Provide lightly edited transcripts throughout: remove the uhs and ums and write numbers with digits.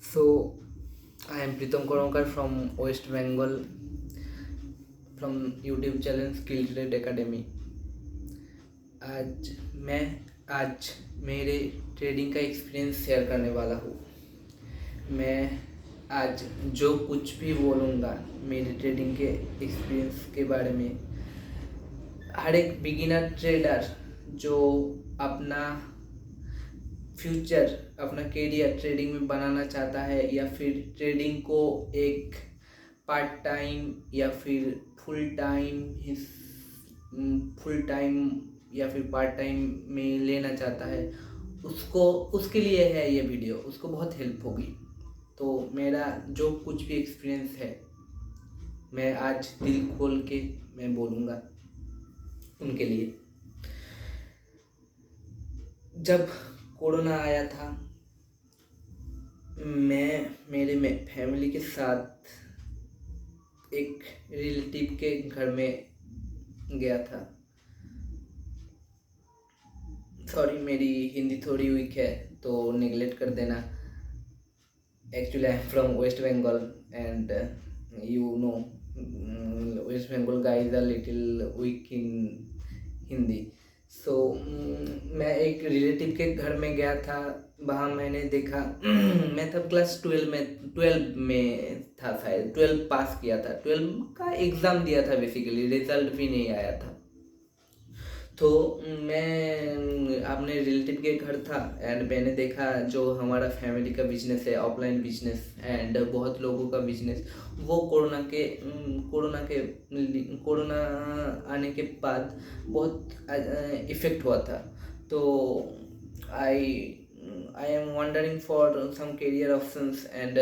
So, I am Pritam Koronkar from West Bengal from YouTube channel Skill Trade Academy. मैं आज मेरे trading का experience share करने वाला हूँ। मैं आज जो कुछ भी बोलूँगा मेरे ट्रेडिंग के एक्सपीरियंस के बारे में, हर एक बिगिनर ट्रेडर जो अपना फ्यूचर, अपना करियर ट्रेडिंग में बनाना चाहता है या फिर ट्रेडिंग को एक पार्ट टाइम या फिर फुल टाइम या फिर पार्ट टाइम में लेना चाहता है, उसके लिए है ये वीडियो। उसको बहुत हेल्प होगी। तो मेरा जो कुछ भी एक्सपीरियंस है मैं आज दिल खोल के मैं बोलूँगा उनके लिए। जब कोरोना आया था, मैं मेरे फैमिली के साथ एक रिलेटिव के घर में गया था। सॉरी, मेरी हिंदी थोड़ी वीक है तो नेगलेक्ट कर देना। Actually I am from West Bengal and you know West Bengal guys are little weak in Hindi. So मैं एक रिलेटिव के घर में गया था। वहाँ मैंने देखा मैं तब क्लास 12 में था, शायद 12 पास किया था। 12 का एग्ज़ाम दिया था, बेसिकली रिजल्ट भी नहीं आया था। तो मैं अपने रिलेटिव के घर था एंड मैंने देखा जो हमारा फैमिली का बिजनेस है, ऑफलाइन बिजनेस एंड बहुत लोगों का बिजनेस, वो कोरोना आने के बाद बहुत इफ़ेक्ट हुआ था। तो I I am wondering for some career options and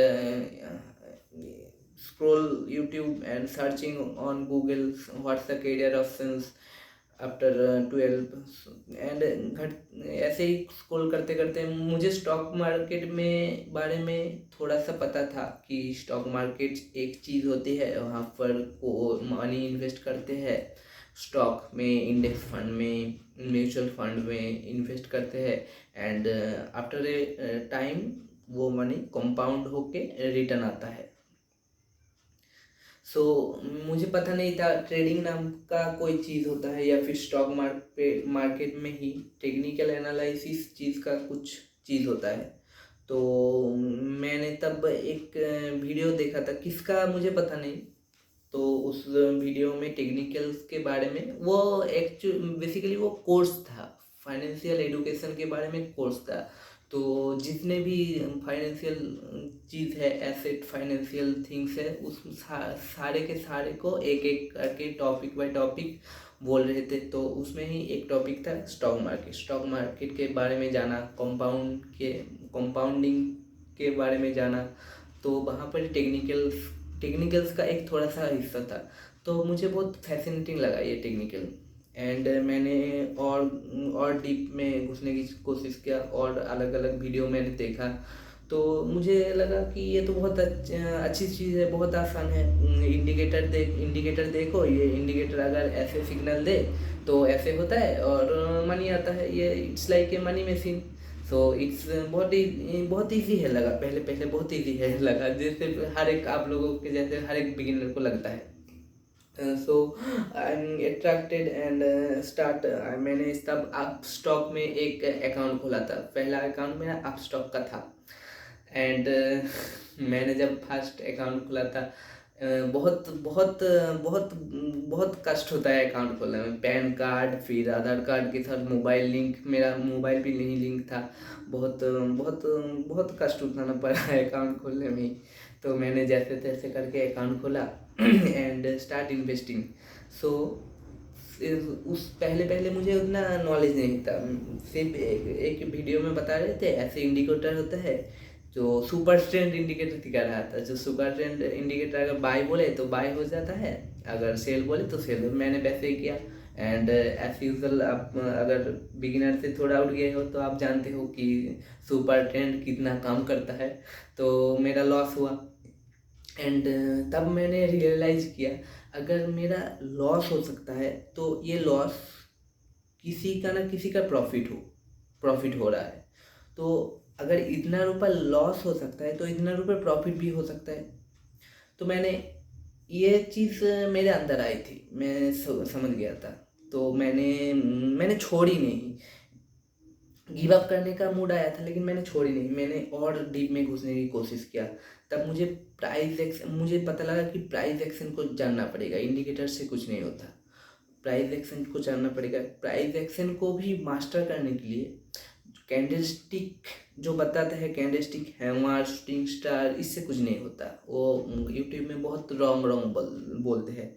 scroll YouTube and searching on Google what's the career options after 12 and ऐसे ही स्क्रॉल करते करते मुझे स्टॉक मार्केट में बारे में थोड़ा सा पता था कि स्टॉक मार्केट एक चीज़ होती है, वहाँ पर को मनी इन्वेस्ट करते हैं। स्टॉक में, इंडेक्स फंड में, म्यूचुअल फंड में इन्वेस्ट करते हैं एंड आफ्टर ए टाइम वो मनी कंपाउंड होके रिटर्न आता है। मुझे पता नहीं था ट्रेडिंग नाम का कोई चीज़ होता है या फिर स्टॉक मार्केट में ही टेक्निकल एनालिसिस चीज़ का कुछ चीज़ होता है। तो मैंने तब एक वीडियो देखा था, किसका मुझे पता नहीं। तो उस वीडियो में टेक्निकल्स के बारे में, वो बेसिकली वो कोर्स था, फाइनेंशियल एजुकेशन के बारे में कोर्स था। तो जितने भी फाइनेंशियल चीज़ है, एसेट फाइनेंशियल थिंग्स है, उस सारे के सारे को एक एक करके टॉपिक बाय टॉपिक बोल रहे थे। तो उसमें ही एक टॉपिक था स्टॉक मार्केट के बारे में जाना, कंपाउंडिंग के बारे में जाना। तो वहाँ पर टेक्निकल्स का एक थोड़ा सा हिस्सा था। तो मुझे बहुत फैसिनेटिंग लगा ये टेक्निकल एंड मैंने और डीप में घुसने की कोशिश किया और अलग अलग वीडियो मैंने देखा। तो मुझे लगा कि ये तो बहुत अच्छी चीज़ है, बहुत आसान है। इंडिकेटर देखो, ये इंडिकेटर अगर ऐसे सिग्नल दे तो ऐसे होता है और मनी आता है। ये it's like a money machine. So it's बहुत ईजी है लगा, पहले बहुत ईजी है लगा, जैसे हर एक आप लोगों के जैसे हर एक बिगिनर को लगता है। So I am attracted and start. मैंने तब अप स्टॉक में एक अकाउंट खोला था। पहला अकाउंट मेरा अप स्टॉक का था एंड मैंने जब फर्स्ट अकाउंट खोला था, बहुत बहुत बहुत बहुत कष्ट होता है अकाउंट खोलने में। पैन कार्ड, फिर आधार कार्ड के साथ मोबाइल लिंक, मेरा मोबाइल भी नहीं लिंक था। बहुत बहुत बहुत कष्ट उठाना पड़ा अकाउंट खोलने में। तो मैंने जैसे तैसे करके अकाउंट खोला एंड स्टार्ट इन्वेस्टिंग। सो उस पहले मुझे उतना नॉलेज नहीं था। सिर्फ एक वीडियो में बता रहे थे ऐसे इंडिकेटर होता है, जो सुपर ट्रेंड इंडिकेटर दिखा रहा था। जो सुपर ट्रेंड इंडिकेटर अगर बाय बोले तो बाय हो जाता है, अगर सेल बोले तो सेल। मैंने वैसे ही किया एंड एज यूजल। आप अगर बिगिनर से थोड़ा उठ गए हो तो आप जानते हो कि सुपर ट्रेंड कितना काम करता है। तो मेरा लॉस हुआ एंड तब मैंने रियलाइज़ किया, अगर मेरा लॉस हो सकता है तो ये लॉस किसी का ना किसी का प्रॉफिट हो रहा है। तो अगर इतना रुपये लॉस हो सकता है तो इतना रुपये प्रॉफिट भी हो सकता है। तो मैंने ये चीज़ मेरे अंदर आई थी, मैं समझ गया था। तो मैंने छोड़ी नहीं। गिव अप करने का मूड आया था लेकिन मैंने छोड़ी नहीं, मैंने और डीप में घुसने की कोशिश किया। तब मुझे पता लगा कि प्राइस एक्शन को जानना पड़ेगा, इंडिकेटर से कुछ नहीं होता। प्राइस एक्शन को जानना पड़ेगा। प्राइस एक्शन को भी मास्टर करने के लिए कैंडलस्टिक जो बताता है, कैंडलस्टिक, हैमर, शूटिंग स्टार, इससे कुछ नहीं होता। वो यूट्यूब में बहुत रॉन्ग रॉन्ग बोलते हैं।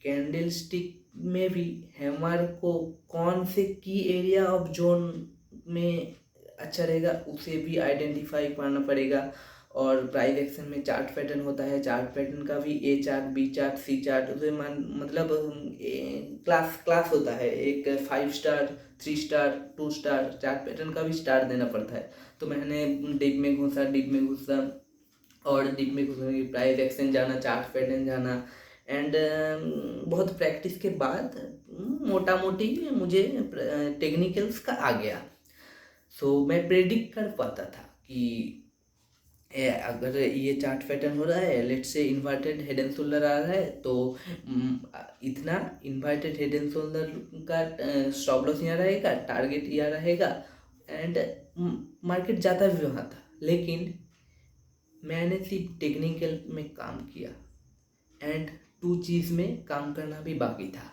कैंडलस्टिक में भी हैमर को कौन से की एरिया ऑफ जोन में अच्छा रहेगा उसे भी आइडेंटिफाई करना पड़ेगा। और प्राइस एक्शन में चार्ट पैटर्न होता है, चार्ट पैटर्न का भी ए चार्ट, बी चार्ट, सी चार्ट, उसे मतलब क्लास क्लास होता है। एक 5 star, 3 star, 2 star chart pattern का भी स्टार देना पड़ता है। तो मैंने डीप में घुसा और डीप में घुसने की प्राइस एक्शन जाना, चार्ट पैटर्न जाना। एंड बहुत प्रैक्टिस के बाद मोटा मोटी मुझे टेक्निकल्स का आ गया। सो मैं प्रेडिक्ट कर पाता था कि अगर ये चार्ट पैटर्न हो रहा है, लेट से इन्वर्टेड हेड एंड शोल्डर आ रहा है, तो इतना इन्वर्टेड हेड एंड शोल्डर का स्टॉप लॉस यहाँ रहेगा, टारगेट यहाँ रहेगा। एंड मार्केट जाता भी वहाँ था। लेकिन मैंने सिर्फ टेक्निकल में काम किया एंड 2 चीज़ में काम करना भी बाकी था।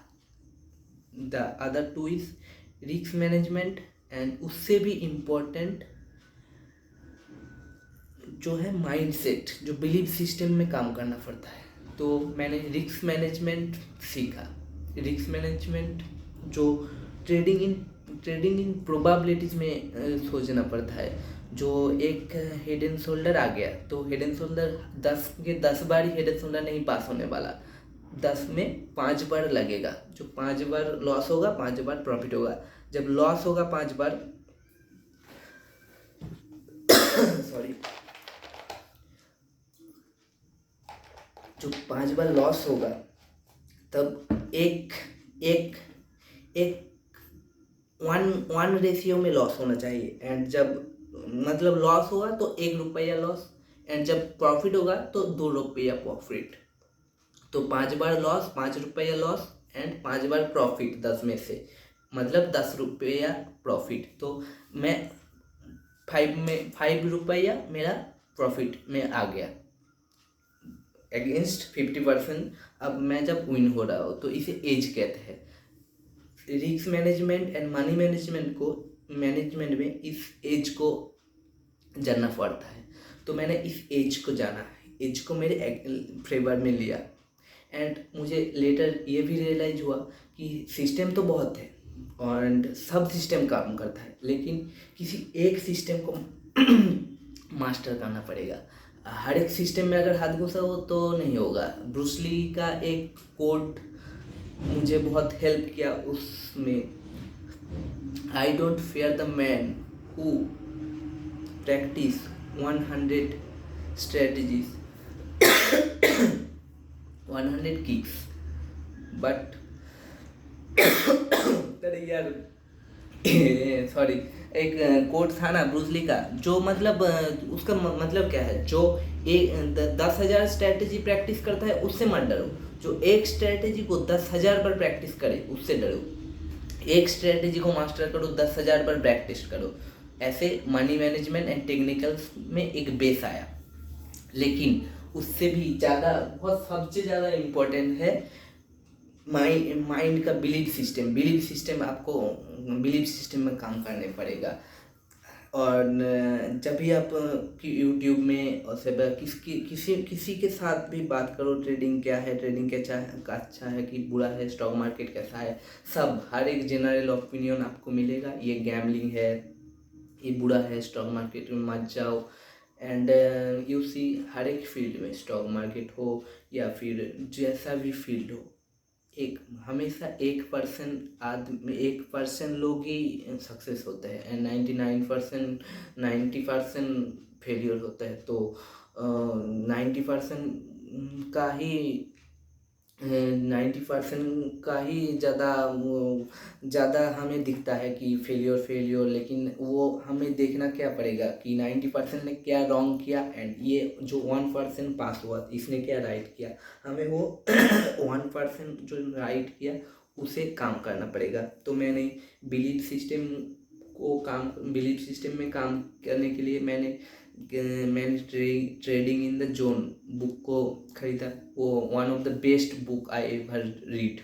The other 2 is risk management and उससे भी इम्पोर्टेंट जो है माइंडसेट, जो बिलीफ सिस्टम में काम करना पड़ता है। तो मैंने रिस्क मैनेजमेंट सीखा। रिस्क मैनेजमेंट जो ट्रेडिंग इन प्रोबेबिलिटीज में सोचना पड़ता है। जो एक हेड एंड शोल्डर आ गया तो head and shoulder 10 bar he head and shoulder नहीं पास होने वाला, 10 में 5 बार लगेगा। जो 5 बार लॉस होगा, 5 बार प्रॉफिट होगा। जब लॉस होगा 5 बार सॉरी, जो 5 बार लॉस होगा तब एक एक एक वन रेशियो में लॉस होना चाहिए। एंड जब मतलब लॉस होगा तो 1 रुपया लॉस, एंड जब प्रॉफिट होगा तो 2 रुपया प्रॉफिट। तो 5 बार लॉस, 5 रुपया लॉस एंड 5 बार प्रॉफिट 10 में से, मतलब 10 रुपया प्रॉफिट। तो मैं 5 रुपया मेरा प्रॉफिट में आ गया अगेंस्ट 50%। अब मैं जब विन हो रहा हूँ तो इसे एज कहते हैं। Risk management and money management में इस एज को जानना पड़ता है। तो मैंने इस एज को जाना, एज को मेरे फेवर में लिया। एंड मुझे लेटर ये भी रियलाइज हुआ कि सिस्टम तो बहुत है और सब सिस्टम काम करता है, लेकिन किसी एक सिस्टम को मास्टर करना पड़ेगा। हर एक सिस्टम में अगर हाथ घुसा हो तो नहीं होगा। ब्रूस ली का एक कोड मुझे बहुत हेल्प किया उसमें, I don't fair the man who practice 100 strategies 100 kicks but अरे यार सॉरी, एक कोट था ना ब्रूस ली का, जो मतलब उसका मतलब क्या है, जो 10,000 स्ट्रैटेजी प्रैक्टिस करता है उससे मत डरो, जो एक स्ट्रैटेजी को 10,000 पर प्रैक्टिस करे उससे डरो। एक स्ट्रैटेजी को मास्टर करो, 10,000 पर प्रैक्टिस करो। ऐसे मनी मैनेजमेंट एंड टेक्निकल्स में एक बेस आया। लेकिन उससे भी ज़्यादा, बहुत सबसे ज़्यादा इम्पोर्टेंट है माइंड का बिलीफ सिस्टम। आपको बिलीफ सिस्टम में काम करने पड़ेगा। और जब भी आप यूट्यूब में और सब किसी के साथ भी बात करो, ट्रेडिंग क्या है, ट्रेडिंग अच्छा है कि बुरा है, स्टॉक मार्केट कैसा है, सब हर एक जनरल ओपिनियन आपको मिलेगा। ये गैम्बलिंग है, ये बुरा है, स्टॉक मार्केट में मत जाओ। एंड यू सी हर एक फील्ड में, स्टॉक मार्केट हो या फिर जैसा भी फील्ड हो, एक हमेशा 1% लोग ही सक्सेस होते हैं एंड 90% फेलियर होता है। तो 90% का ही 90% का ही ज़्यादा हमें दिखता है कि फेलियर, लेकिन वो हमें देखना क्या पड़ेगा कि 90% ने क्या रॉन्ग किया एंड ये जो 1% पास हुआ इसने क्या राइट किया। हमें वो 1% जो राइट किया उसे काम करना पड़ेगा। तो मैंने बिलीफ सिस्टम में काम करने के लिए मैंने trading in the zone book को खरीदा। वो one of the best book I ever read.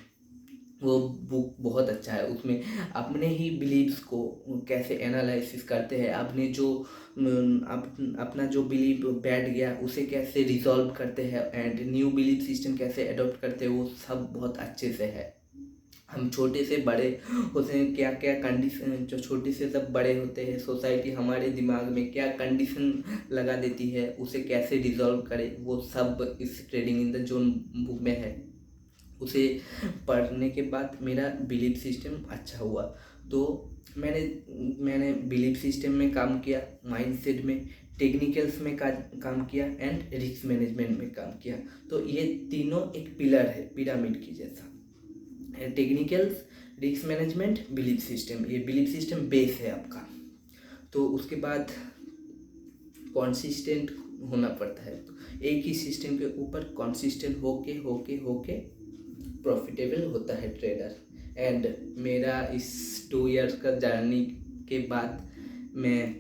वो बुक बहुत अच्छा है। उसमें अपने ही बिलीव्स को कैसे एनालिसिस करते हैं, अपने जो अपना जो बिलीव बैठ गया उसे कैसे रिजॉल्व करते हैं एंड न्यू बिलीफ सिस्टम कैसे अडॉप्ट करते हैं, वो सब बहुत अच्छे से है। हम छोटे से बड़े होते हैं, क्या क्या कंडीशन, जो छोटे से जब बड़े होते हैं सोसाइटी हमारे दिमाग में क्या कंडीशन लगा देती है उसे कैसे रिजॉल्व करे, वो सब इस trading in the zone book में है। उसे पढ़ने के बाद मेरा बिलीफ सिस्टम अच्छा हुआ। तो मैंने बिलीफ सिस्टम में काम किया, माइंडसेट में, टेक्निकल्स में काम किया एंड रिस्क मैनेजमेंट में काम किया। तो ये तीनों एक पिलर है पिरामिड की जैसा। Technicals, risk management, belief system, ये बिलीफ सिस्टम बेस है आपका। तो उसके बाद कंसिस्टेंट होना पड़ता है। तो एक ही सिस्टम के ऊपर कंसिस्टेंट होके प्रॉफिटेबल होता है ट्रेडर। एंड मेरा इस 2 इयर्स का जर्नी के बाद मैं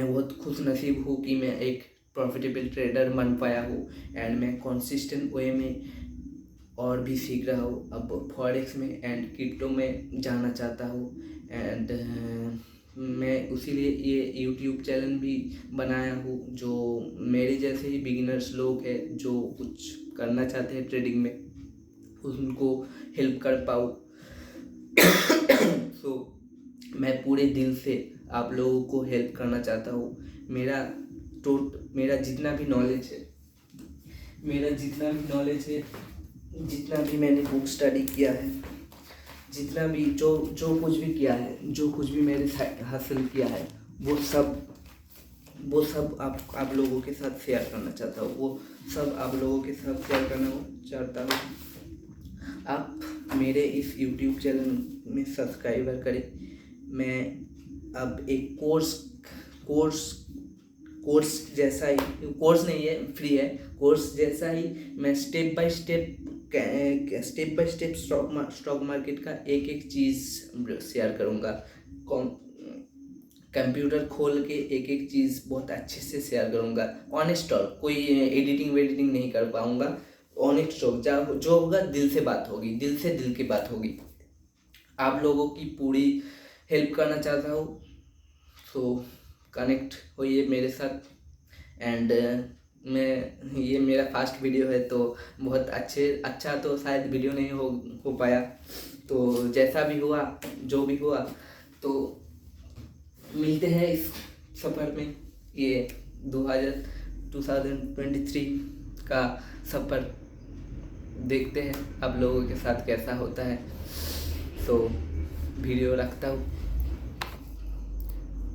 बहुत खुश नसीब हूँ कि मैं एक प्रॉफिटेबल ट्रेडर बन पाया हूँ एंड मैं कंसिस्टेंट वे में और भी सीख रहा हूँ। अब फॉरेक्स में एंड क्रिप्टो में जाना चाहता हूँ एंड मैं उसीलिए ये यूट्यूब चैनल भी बनाया हूँ, जो मेरे जैसे ही बिगिनर्स लोग हैं जो कुछ करना चाहते हैं ट्रेडिंग में, उनको हेल्प कर पाऊँ। सो मैं पूरे दिल से आप लोगों को हेल्प करना चाहता हूँ। मेरा जितना भी नॉलेज है, जितना भी मैंने बुक स्टडी किया है, जितना भी जो कुछ भी किया है, जो कुछ भी मैंने हासिल किया है, वो सब आप लोगों के साथ शेयर करना चाहता हूँ। वो सब आप लोगों के साथ शेयर करना चाहता हूँ। आप मेरे इस YouTube चैनल में सब्सक्राइबर करें। मैं अब एक कोर्स जैसा ही, कोर्स नहीं है, फ्री है, कोर्स जैसा ही मैं step by step stock market का एक चीज़ शेयर करूँगा। कंप्यूटर खोल के एक चीज़ बहुत अच्छे से शेयर करूँगा। ऑनेस्ट टॉक, कोई एडिटिंग नहीं कर पाऊँगा। ऑनेस्ट टॉक जो होगा दिल से बात होगी, दिल से दिल की बात होगी। आप लोगों की पूरी हेल्प करना चाहता हूँ। सो कनेक्ट होइए मेरे साथ एंड ये मेरा फर्स्ट वीडियो है तो बहुत अच्छा तो शायद वीडियो नहीं हो पाया। तो जैसा भी हुआ, जो भी हुआ, तो मिलते हैं इस सफ़र में। ये 2023 का सफ़र देखते हैं आप लोगों के साथ कैसा होता है। तो वीडियो रखता हूँ।